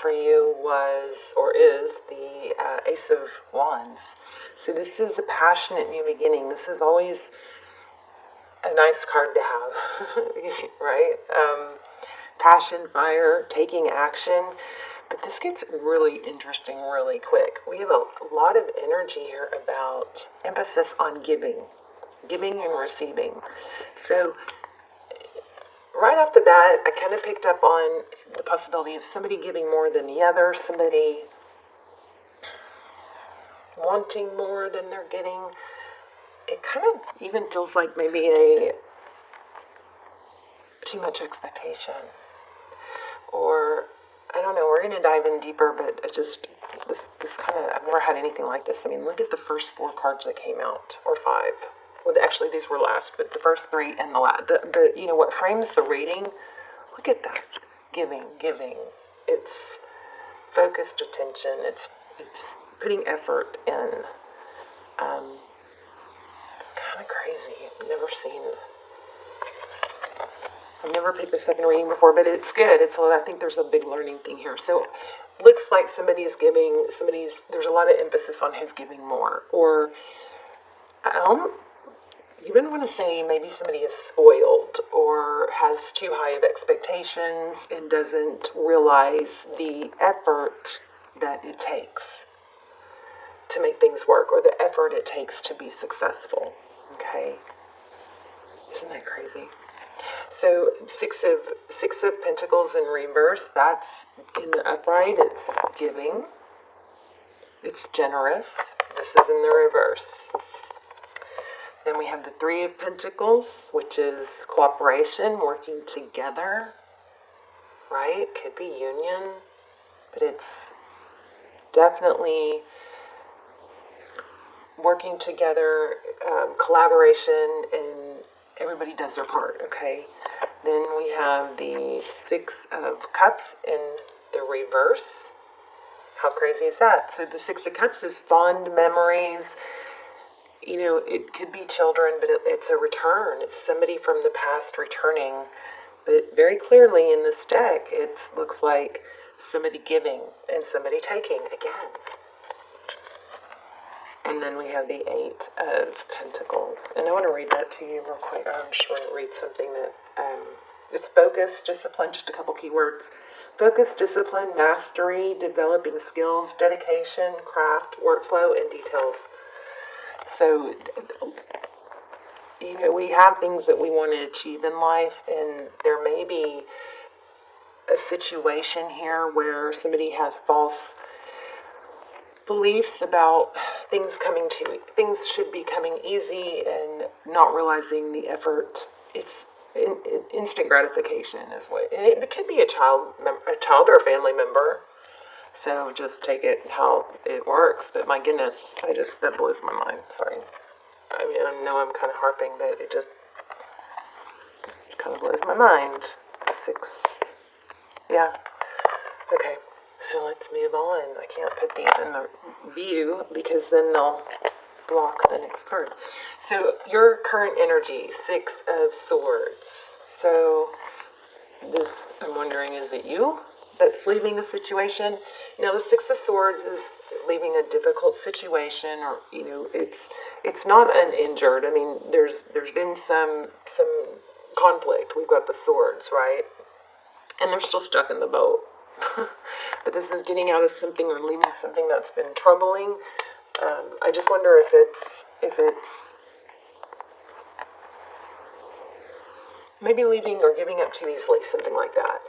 for you was, or is, the Ace of Wands. So this is a passionate new beginning. This is always a nice card to have, right? Passion, fire, taking action. But this gets really interesting really quick. We have a lot of energy here about emphasis on giving and receiving. So right off the bat, I kind of picked up on the possibility of somebody giving more than the other, somebody wanting more than they're getting. It kind of even feels like maybe a too much expectation. Or, I don't know, we're going to dive in deeper, but it just, this kind of, I've never had anything like this. I mean, look at the first 4 cards that came out, or 5. Well, actually, these were last, but the first 3 and the last. The you know, what frames the reading, look at that. Giving. It's focused attention. It's putting effort in. Kind of crazy. I've never picked this up in a reading before, but it's good. I think there's a big learning thing here. So, looks like somebody's giving, there's a lot of emphasis on who's giving more. Or, you wouldn't want to say maybe somebody is spoiled or has too high of expectations and doesn't realize the effort that it takes to make things work, or the effort it takes to be successful. Okay? Isn't that crazy? So six of Pentacles in reverse, that's in the upright, it's giving. It's generous. This is in the reverse. Then we have the 3 of Pentacles, which is cooperation, working together. Right? Could be union, but it's definitely working together, collaboration, and everybody does their part, okay? Then we have the 6 of Cups in the reverse. How crazy is that? So the 6 of Cups is fond memories. You know, it could be children, but it's a return. It's somebody from the past returning. But very clearly in this deck, it looks like somebody giving and somebody taking again. And then we have the 8 of Pentacles. And I want to read that to you real quick. I'm just going to read something that, it's focus, discipline, just a couple keywords. Focus, discipline, mastery, developing skills, dedication, craft, workflow, and details. So, you know, we have things that we want to achieve in life, and there may be a situation here where somebody has false beliefs about things should be coming easy, and not realizing the effort. It's instant gratification is what it could be. A child or a family member. So just take it how it works. But my goodness, that blows my mind. Sorry. I mean, I know I'm kind of harping, but it just kind of blows my mind. 6. Yeah. Okay. So let's move on. I can't put these in the view because then they'll block the next card. So your current energy, 6 of Swords. So this, I'm wondering, is it you that's leaving a situation? Now the 6 of Swords is leaving a difficult situation, or you know, it's not uninjured. I mean, there's been some conflict. We've got the Swords, right? And they're still stuck in the boat. But this is getting out of something or leaving something that's been troubling. I just wonder if it's maybe leaving or giving up too easily, something like that.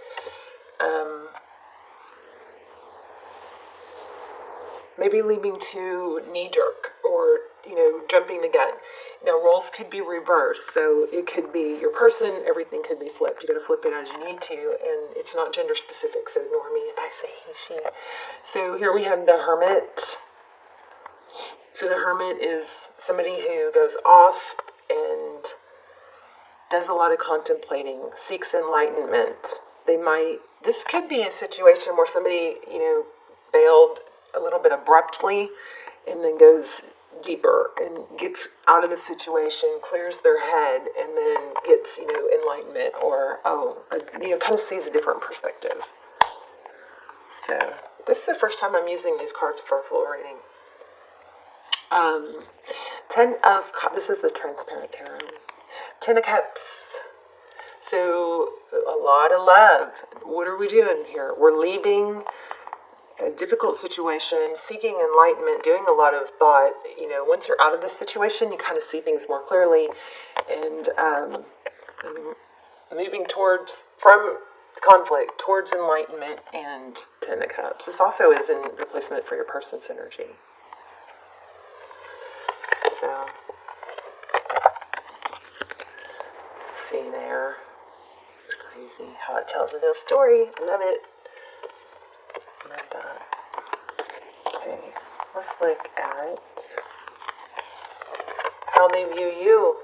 Maybe leaving too knee-jerk, or, you know, jumping the gun. Now, roles could be reversed, so it could be your person, everything could be flipped. You got to flip it as you need to, and it's not gender-specific, so ignore me if I say he, she. So here we have the Hermit. So the Hermit is somebody who goes off and does a lot of contemplating, seeks enlightenment. This could be a situation where somebody, you know, bailed a little bit abruptly and then goes deeper and gets out of the situation, clears their head, and then gets, you know, enlightenment, or, you know, kind of sees a different perspective. So this is the first time I'm using these cards for a full reading. This is the transparent tarot. 10 of Cups. So a lot of love. What are we doing here? We're leaving a difficult situation, seeking enlightenment, doing a lot of thought. Once you're out of this situation, you kind of see things more clearly, and moving from conflict towards enlightenment and 10 of Cups. This also is in replacement for your person's energy. So, see there. It's crazy how it tells a little story. I love it. Love that. Okay, let's look at how they view you.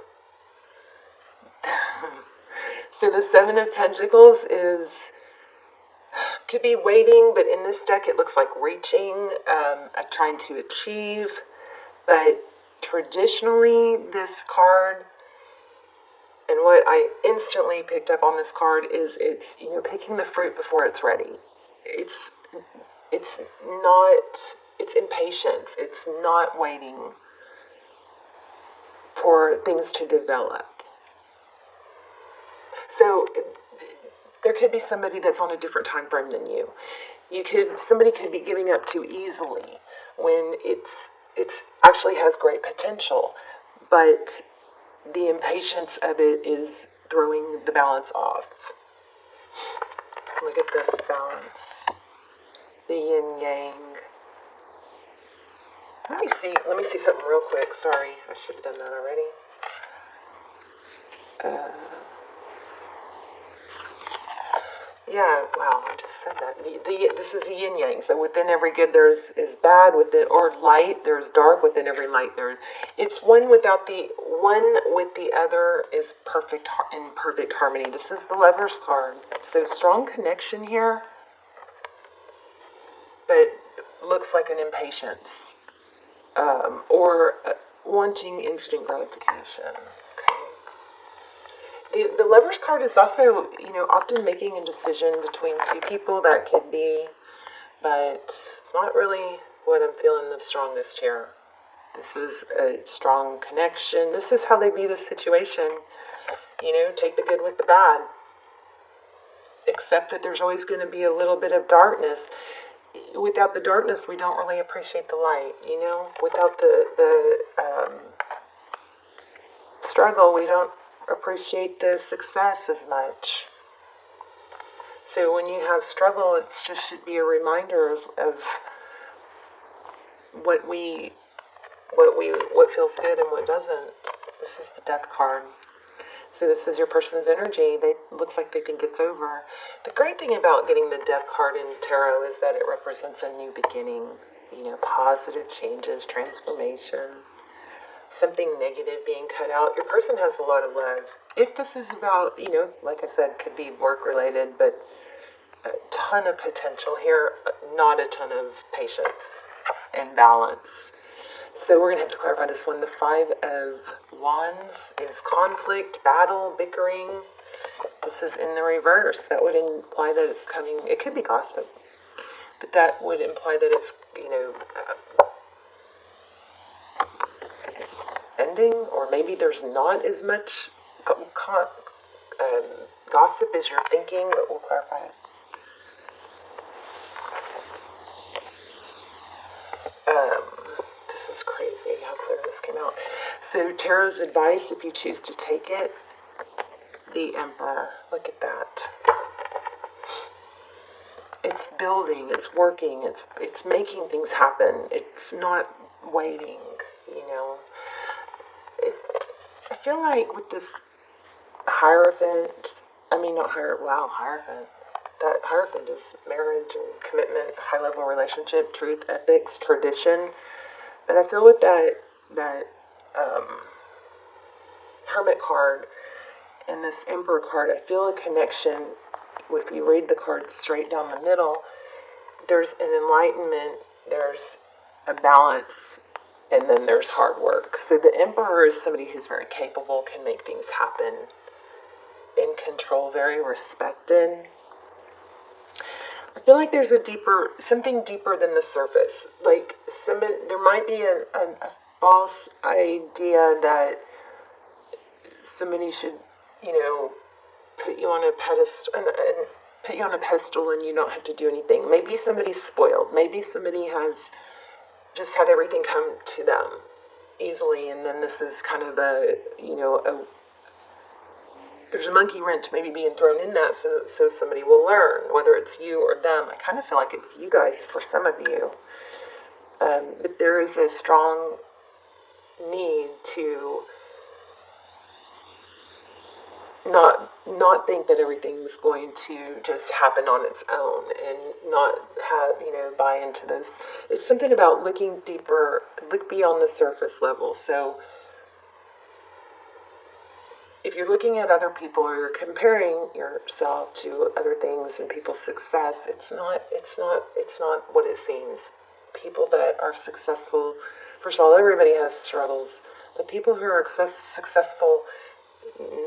So the 7 of Pentacles could be waiting, but in this deck it looks like reaching, trying to achieve. But traditionally, this card, and what I instantly picked up on this card is it's picking the fruit before it's ready. It's impatience. It's not waiting for things to develop. So there could be somebody that's on a different time frame than you. Somebody could be giving up too easily when it's actually has great potential, but the impatience of it is throwing the balance off. Look at this balance. The yin yang. Let me see something real quick. Sorry, I should have done that already. Yeah, wow, I just said that. This is the yin yang. So within every good is bad, or light, there's dark. Within every light it's one with the other is in perfect harmony. This is the Lover's card. So strong connection here, but looks like an impatience, or wanting instant gratification. The Lover's card is also, often making a decision between two people. That could be, but it's not really what I'm feeling the strongest here. This is a strong connection. This is how they view the situation. Take the good with the bad. Accept that there's always going to be a little bit of darkness. Without the darkness, we don't really appreciate the light, Without the struggle, we don't appreciate the success as much. So when you have struggle, it just should be a reminder of what feels good and what doesn't. This is the Death card. So this is your person's energy. Looks like they think it's over. The great thing about getting the Death card in tarot is that it represents a new beginning. Positive changes, transformation. Something negative being cut out. Your person has a lot of love. If this is about, like I said, could be work related, but a ton of potential here, not a ton of patience and balance. So we're going to have to clarify this one. The 5 of Wands is conflict, battle, bickering. This is in the reverse. That would imply that it's coming, it could be gossip, but that would imply that it's, ending, or maybe there's not as much gossip as you're thinking, but we'll clarify it. This is crazy how clear this came out. So tarot's advice, if you choose to take it, the Emperor. Look at that. It's building, it's working, it's making things happen. It's not waiting, I feel like with this Hierophant, Hierophant. That Hierophant is marriage and commitment, high-level relationship, truth, ethics, tradition. But I feel with that Hermit card and this Emperor card, I feel a connection. If you read the card straight down the middle, there's an enlightenment, there's a balance, and then there's hard work. So the Emperor is somebody who's very capable, can make things happen, in control, very respected. I feel like there's something deeper than the surface. Like there might be a false idea that somebody should, put you on a pedestal and put you on a pedestal and you don't have to do anything. Maybe somebody's spoiled. Maybe somebody has just had everything come to them easily, and then this is kind of there's a monkey wrench maybe being thrown in that, so somebody will learn, whether it's you or them. I kind of feel like it's you guys for some of you. But there is a strong need to not think that everything's going to just happen on its own, and not have, buy into this. It's something about looking deeper, look beyond the surface level. So if you're looking at other people, or you're comparing yourself to other things and people's success, it's not what it seems. People that are successful, first of all, everybody has struggles. The people who are successful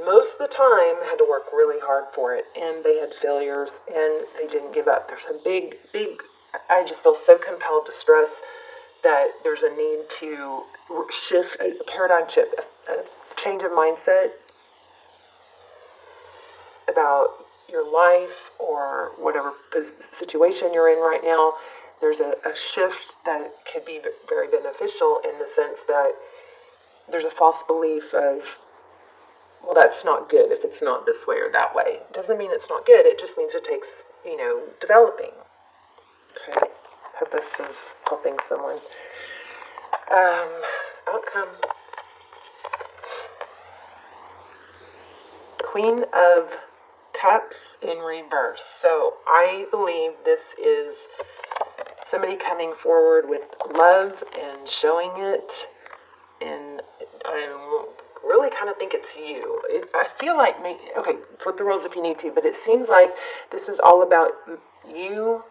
most of the time had to work really hard for it, and they had failures, and they didn't give up. There's a big, I just feel so compelled to stress that there's a need to shift, a paradigm shift, a change of mindset about your life or whatever situation you're in right now. There's a shift that could be very beneficial, in the sense that there's a false belief of, well, that's not good if it's not this way or that way. It doesn't mean it's not good. It just means it takes, developing. Okay. Hope this is helping someone. Outcome. Queen of Cups in reverse. So I believe this is somebody coming forward with love and showing it. And I really kind of think it's you. I feel like, okay, flip the roles if you need to, but it seems like this is all about you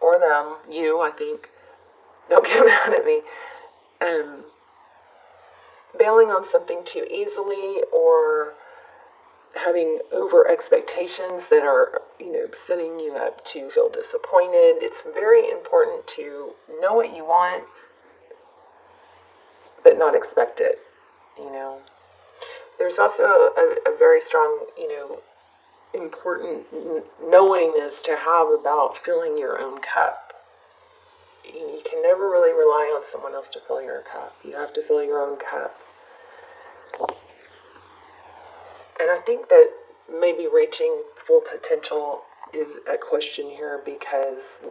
or them. You, I think. Don't get mad at me. Bailing on something too easily, or having over expectations that are, setting you up to feel disappointed. It's very important to know what you want, but not expect it, There's also a very strong, important knowingness to have about filling your own cup. You can never really rely on someone else to fill your cup. You have to fill your own cup. And I think that maybe reaching full potential is a question here, because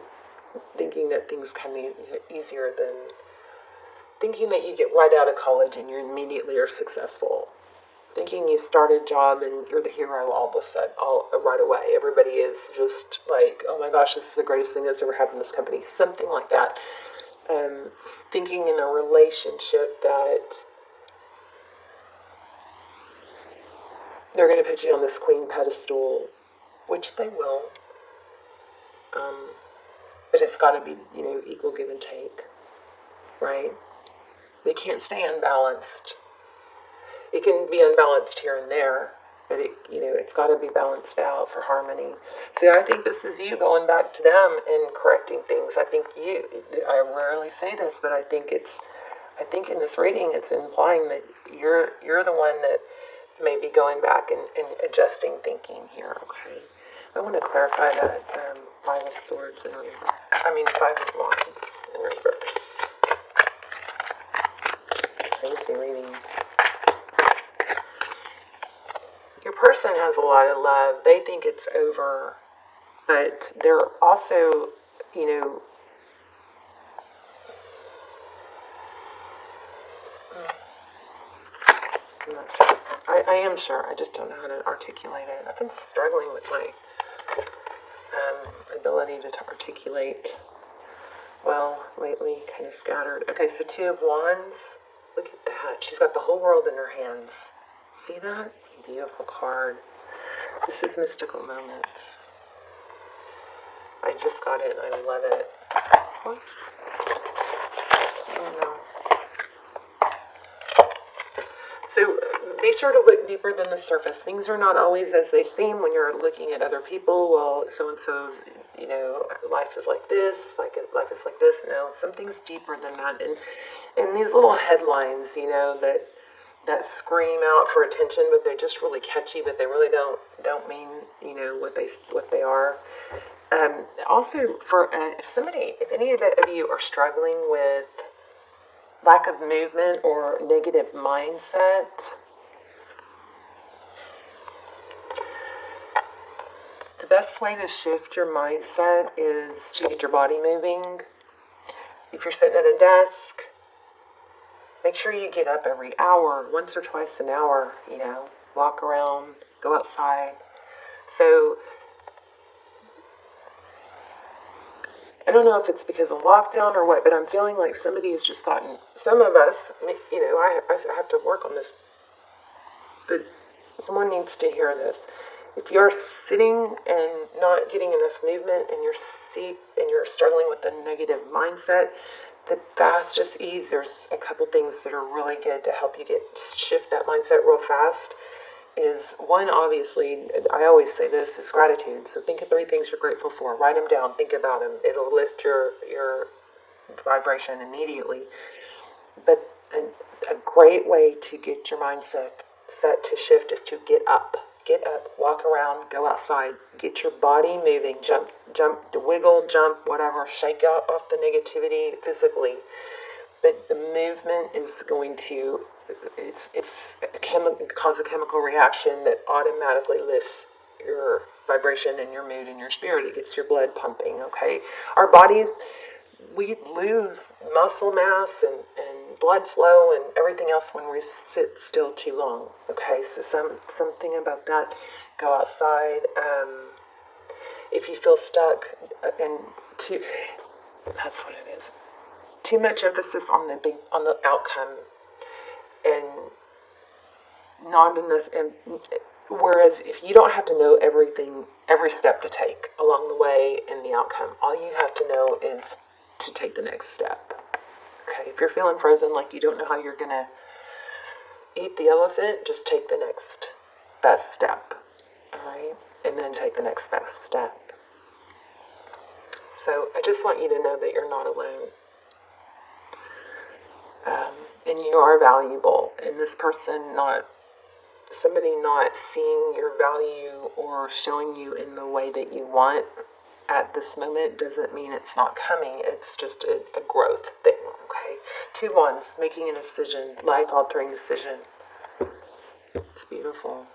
thinking that things come easier than thinking that you get right out of college and you immediately are successful. Thinking you start a job and you're the hero all of a sudden, right away. Everybody is just like, oh my gosh, this is the greatest thing that's ever happened in this company. Something like that. Thinking in a relationship that they're going to put you on this queen pedestal, which they will. But it's got to be, equal give and take, right? They can't stay unbalanced. It can be unbalanced here and there, but it's got to be balanced out for harmony. So I think this is you going back to them and correcting things. I rarely say this, but I think in this reading it's implying that you're the one that may be going back and adjusting thinking here. Okay, I want to clarify that 5 of Swords in reverse. 5 of Wands in reverse. Crazy reading. Your person has a lot of love. They think it's over, but they're also, I'm not sure. I am sure. I just don't know how to articulate it. I've been struggling with my ability to articulate well lately, kind of scattered. Okay, so 2 of Wands. Look at that. She's got the whole world in her hands. See that? Beautiful card. This is Mystical Moments. I just got it and I love it. Whoops. Oh no. So be sure to look deeper than the surface. Things are not always as they seem when you're looking at other people. Well, so-and-so's, life is like this, life is like this. No, something's deeper than that. And these little headlines, that scream out for attention, but they're just really catchy, but they really don't mean, what they are. Also, if any of you are struggling with lack of movement or negative mindset, the best way to shift your mindset is to get your body moving. If you're sitting at a desk, make sure you get up every hour, once or twice an hour, walk around, go outside. So, I don't know if it's because of lockdown or what, but I'm feeling like somebody has just gotten, some of us, I have to work on this, but someone needs to hear this. If you're sitting and not getting enough movement in your seat and you're struggling with a negative mindset, the fastest ease, there's a couple things that are really good to help you shift that mindset real fast. Is one, obviously, I always say this, is gratitude. So think of 3 things you're grateful for. Write them down. Think about them. It'll lift your vibration immediately. But a great way to get your mindset set to shift is to get up. Get up, walk around, go outside, get your body moving, jump, wiggle, jump, whatever, shake out off the negativity physically. But the movement is going to, cause a chemical reaction that automatically lifts your vibration and your mood and your spirit. It gets your blood pumping, okay? Our bodies, we lose muscle mass and blood flow and everything else when we sit still too long, okay? So something about that. Go outside. If you feel stuck, that's what it is. Too much emphasis on the outcome and not enough. And whereas if you don't have to know everything, every step to take along the way in the outcome, all you have to know is to take the next step. Okay, if you're feeling frozen, like you don't know how you're gonna eat the elephant, just take the next best step. All right, and then take the next best step. So I just want you to know that you're not alone. And you are valuable. And this person somebody not seeing your value or showing you in the way that you want at this moment doesn't mean it's not coming. It's just a growth thing, okay? 2 wands, making a decision, life-altering decision. It's beautiful.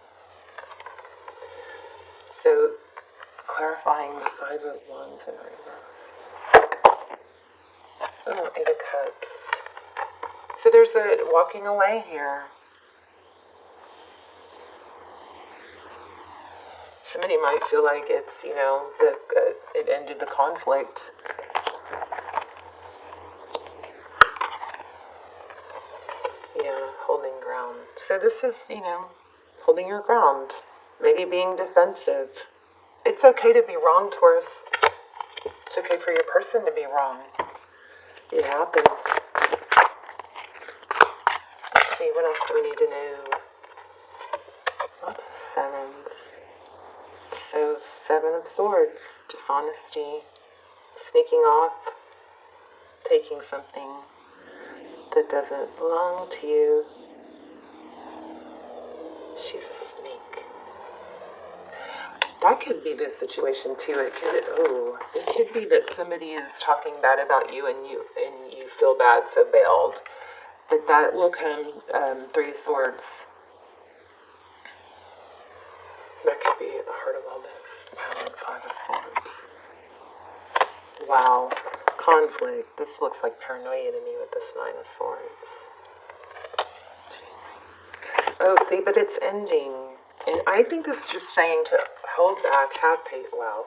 So, clarifying the 5 of Wands in reverse. Oh, 8 of Cups. So there's a walking away here. Somebody might feel like it's, it ended the conflict. Yeah, holding ground. So this is, holding your ground. Maybe being defensive. It's okay to be wrong, Taurus. It's okay for your person to be wrong. It happens. Let's see, what else do we need to know? Lots of 7s. So, 7 of Swords. Dishonesty. Sneaking off. Taking something that doesn't belong to you. She's a snake. That could be the situation too. It could be that somebody is talking bad about you and you feel bad, so bailed. But that will come. 3 of Swords. That could be at the heart of all this. Wow, 5 of Swords. Wow, conflict. This looks like paranoia to me with this 9 of Swords. Oh, see, but it's ending. And I think this is just saying to hold back, have patience. Wow.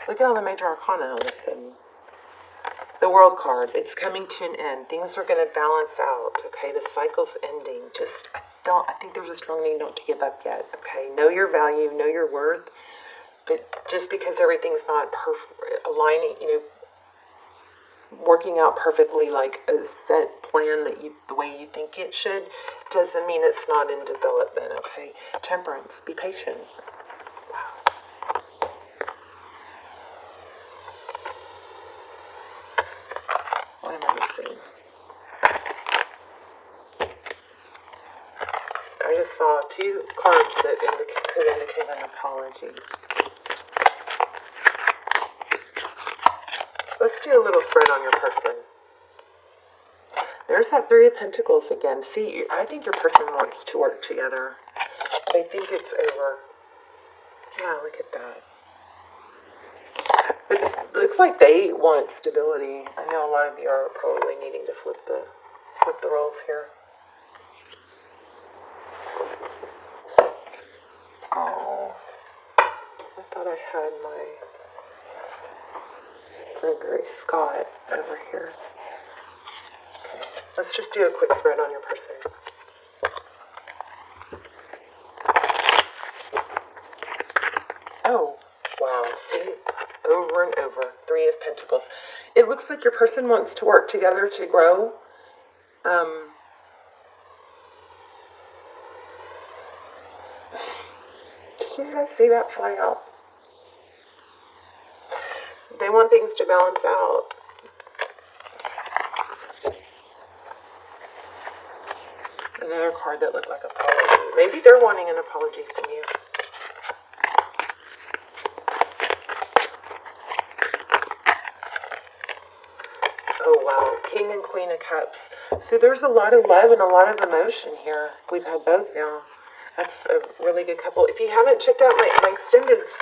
Look at all the major arcana all of a sudden. The World card, it's coming to an end. Things are going to balance out, okay? The cycle's ending. I think there's a strong need not to give up yet, okay? Know your value, know your worth. But just because everything's not perfect, aligning, working out perfectly like a set plan that the way you think it should doesn't mean it's not in development, okay? Temperance, be patient. What am I missing? I just saw 2 cards that could indicate an apology. Let's do a little spread on your person. There's that 3 of Pentacles again. See, I think your person wants to work together. They think it's over. Yeah, look at that. But it looks like they want stability. I know a lot of you are probably needing to flip the roles here. Oh, I thought I had my Gregory Scott over here. Okay, let's just do a quick spread on your person. Oh, wow, see? Over and over, 3 of Pentacles. It looks like your person wants to work together to grow. Did you guys see that fly out? They want things to balance out. Another card that looked like apology. Maybe they're wanting an apology from you. Oh, wow. King and Queen of Cups. So there's a lot of love and a lot of emotion here. We've had both now. That's a really good couple. If you haven't checked out my extendeds,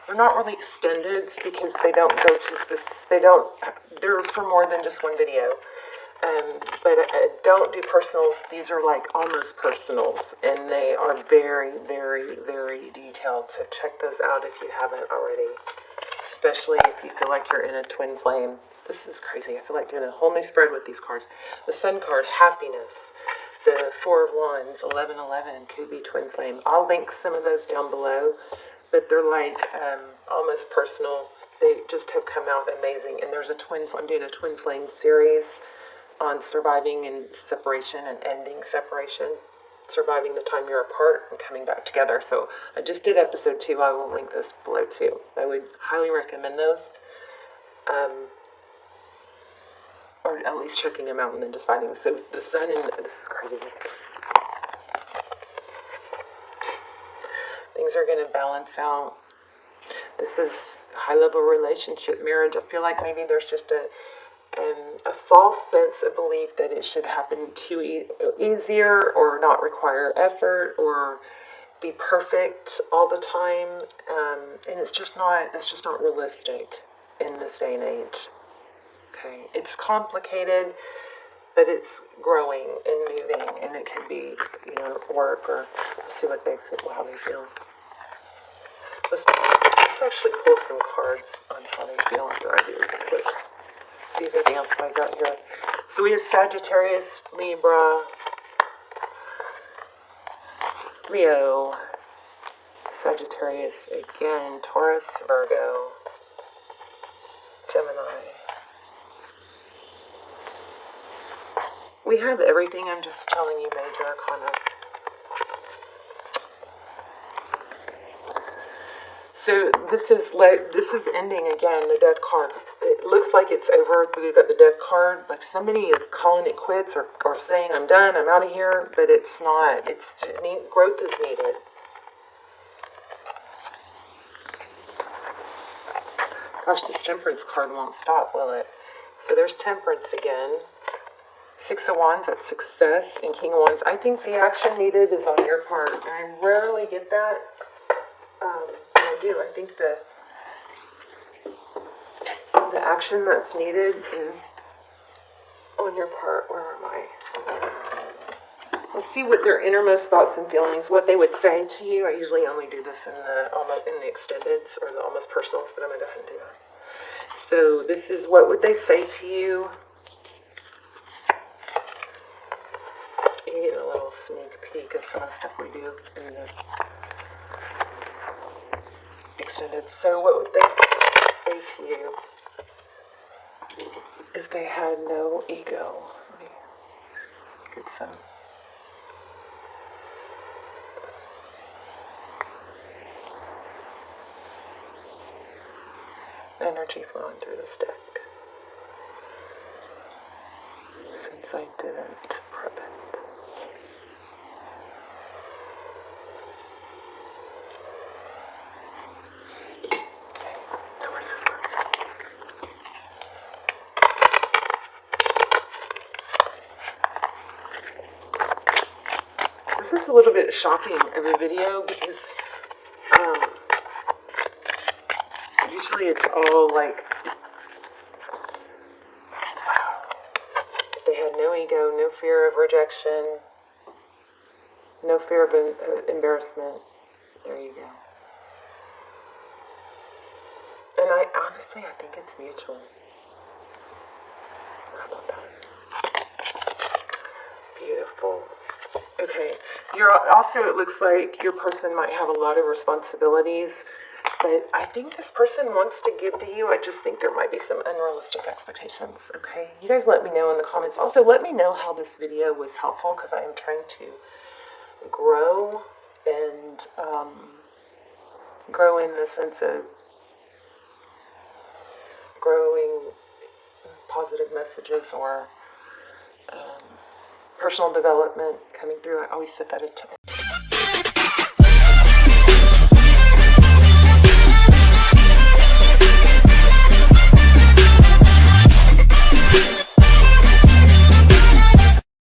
they're not really extendeds because they don't go to this. They're for more than just one video. But I don't do personals. These are like almost personals, and they are very, very, very detailed. So check those out if you haven't already, especially if you feel like you're in a twin flame. This is crazy. I feel like doing a whole new spread with these cards. The Sun card, happiness. The 4 of Wands, 1111, could be twin flame. I'll link some of those down below, but they're like almost personal. They just have come out amazing. And there's I'm doing a twin flame series on surviving and separation and ending separation, surviving the time you're apart and coming back together. So I just did episode 2. I will link those below too. I would highly recommend those. Or at least checking them out and then deciding. So the Sun and this is crazy. Things are going to balance out. This is high-level relationship, marriage. I feel like maybe there's just a false sense of belief that it should happen too easier or not require effort or be perfect all the time, and it's just not realistic in this day and age. Okay, it's complicated, but it's growing and moving, and it can be, work or see what how they feel. Let's actually pull some cards on how they feel after I do it quick. See if anything else comes out here. So we have Sagittarius, Libra, Leo, Sagittarius again, Taurus, Virgo, Gemini. We have everything. I'm just telling you major arcana. So this is ending again, the Death card. It looks like it's over. We've got the Death card. Like somebody is calling it quits or saying, I'm done, I'm out of here. But it's not. Growth is needed. Gosh, this Temperance card won't stop, will it? So there's Temperance again. 6 of Wands, that's success. And King of Wands, I think the action needed is on your part. And I rarely get that. I do. I think the action that's needed is on your part. Where am I? Let's see what their innermost thoughts and feelings, what they would say to you. I usually only do this in the extendeds or the almost personals, but I'm going to go ahead and do that. So this is what would they say to you. You get a little sneak peek of some of the stuff we do in the extended. So what would they say to you if if they had no ego. Let me get some energy flowing through this deck, since I didn't prep it. This is a little bit shocking of a video because usually it's all like, wow, they had no ego, no fear of rejection, no fear of embarrassment. There you go. And I honestly think it's mutual. How about that? Beautiful. Okay, you're also, it looks like your person might have a lot of responsibilities, but I think this person wants to give to you. I just think there might be some unrealistic expectations, okay? You guys let me know in the comments. Also, let me know how this video was helpful, because I am trying to grow and grow in the sense of growing positive messages or personal development coming through. I always set that into